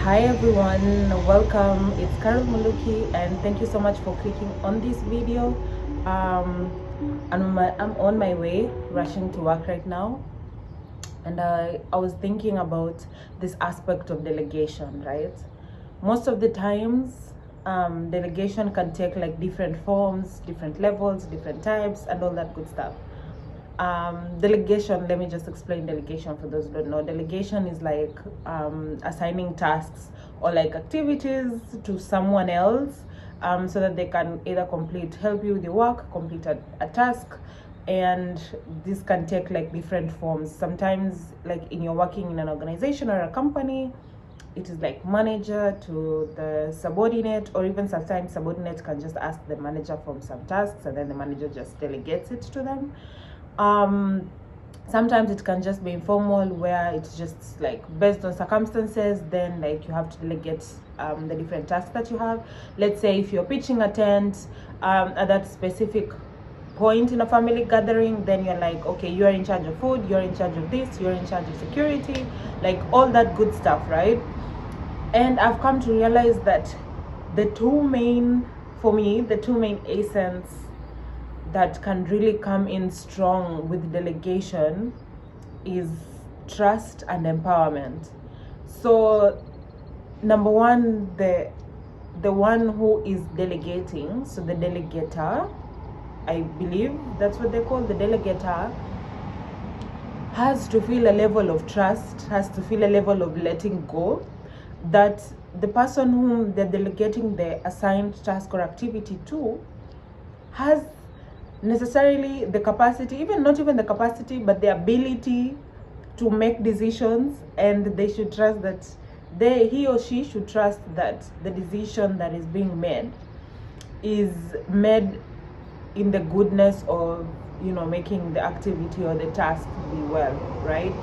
Hi everyone, welcome. It's Carole Muluki, and thank you so much for clicking on this video. I'm on my way, rushing to work right now, and I was thinking about this aspect of delegation, right? Most of the times, delegation can take like different forms, different levels, different types, and all that good stuff. Delegation, let me just explain delegation for those who don't know. Delegation is like assigning tasks or like activities to someone else, so that they can either help you with your work, complete a task. And this can take like different forms. Sometimes, like in you're working in an organization or a company, it is like manager to the subordinate, or even sometimes subordinate can just ask the manager for some tasks and then the manager just delegates it to them. Sometimes it can just be informal, where it's just like based on circumstances, then like you have to delegate the different tasks that you have. Let's say if you're pitching a tent at that specific point in a family gathering, then you're like, okay, you're in charge of food, you're in charge of this, you're in charge of security, like all that good stuff, right? And I've come to realize that the two main essence that can really come in strong with delegation is trust and empowerment. So number one, the one who is delegating, so the delegator, I believe that's what they call the delegator, has to feel a level of trust, has to feel a level of letting go, that the person whom they're delegating the assigned task or activity to has necessarily the capacity, not even the capacity, but the ability to make decisions, and they should trust that he or she should trust that the decision that is being made is made in the goodness of, making the activity or the task be well, right?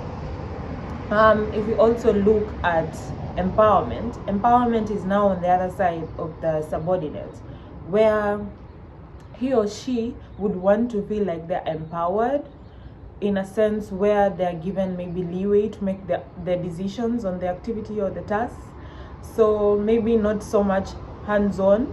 If we also look at empowerment is now on the other side of the subordinate, where he or she would want to feel like they're empowered, in a sense where they're given maybe leeway to make their decisions on the activity or the task. So maybe not so much hands-on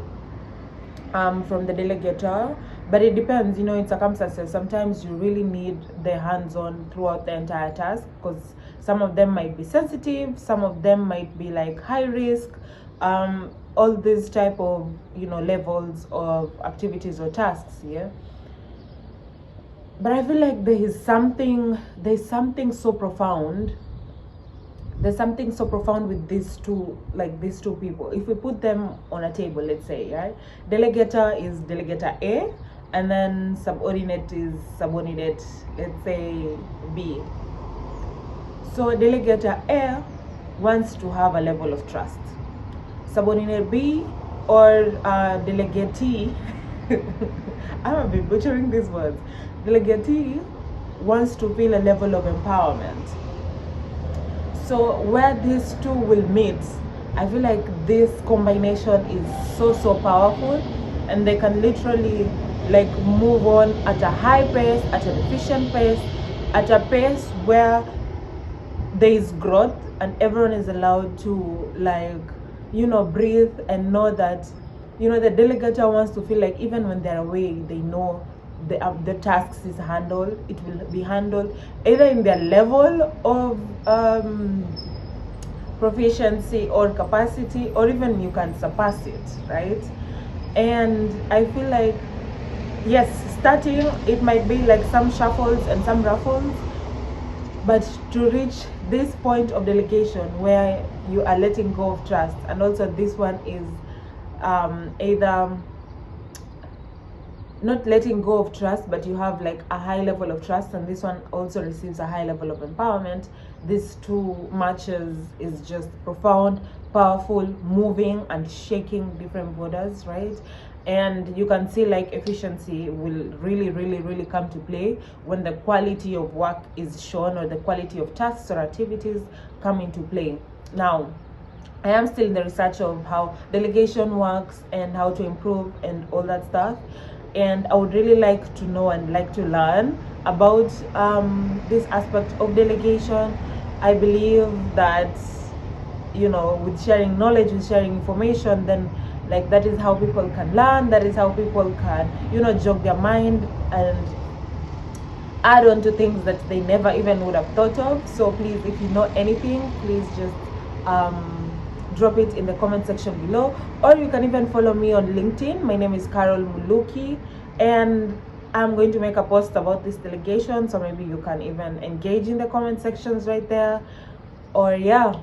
from the delegator, but it depends, in circumstances. Sometimes you really need the hands-on throughout the entire task, because some of them might be sensitive, some of them might be like high risk, all these type of levels of activities or tasks. But I feel like there's something so profound with these two people. If we put them on a table, let's say, right, delegator is delegator A, and then subordinate is subordinate, let's say B. So delegator A wants to have a level of trust. Subordinate B, or delegatee I'm a bit butchering these words. Delegatee wants to feel a level of empowerment. So where these two will meet, I feel like this combination is so powerful, and they can literally like move on at a high pace, at an efficient pace, at a pace where there is growth and everyone is allowed to breathe and know that the delegator wants to feel like even when they're away, they know the tasks is handled. It will be handled either in their level of proficiency or capacity, or even you can surpass it, right? And I feel like, yes, starting, it might be like some shuffles and some ruffles, but to reach this point of delegation where you are letting go of trust, and also this one is either not letting go of trust, but you have like a high level of trust, and this one also receives a high level of empowerment. These two matches is just profound, powerful, moving and shaking different borders, right? And you can see like efficiency will really come to play when the quality of work is shown, or the quality of tasks or activities come into play. Now, I am still in the research of how delegation works and how to improve and all that stuff, and I would really like to know and like to learn about this aspect of delegation. I believe that you know, with sharing knowledge, with sharing information, then like that is how people can learn, that is how people can, you know, jog their mind and add on to things that they never even would have thought of. So please, if you know anything, please just drop it in the comment section below, or you can even follow me on LinkedIn. My name is Carole Muluki, and I'm going to make a post about this delegation, so maybe you can even engage in the comment sections right there. Or yeah,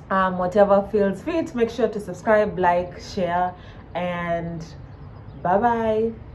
whatever feels fit. Make sure to subscribe, like, share, and bye bye.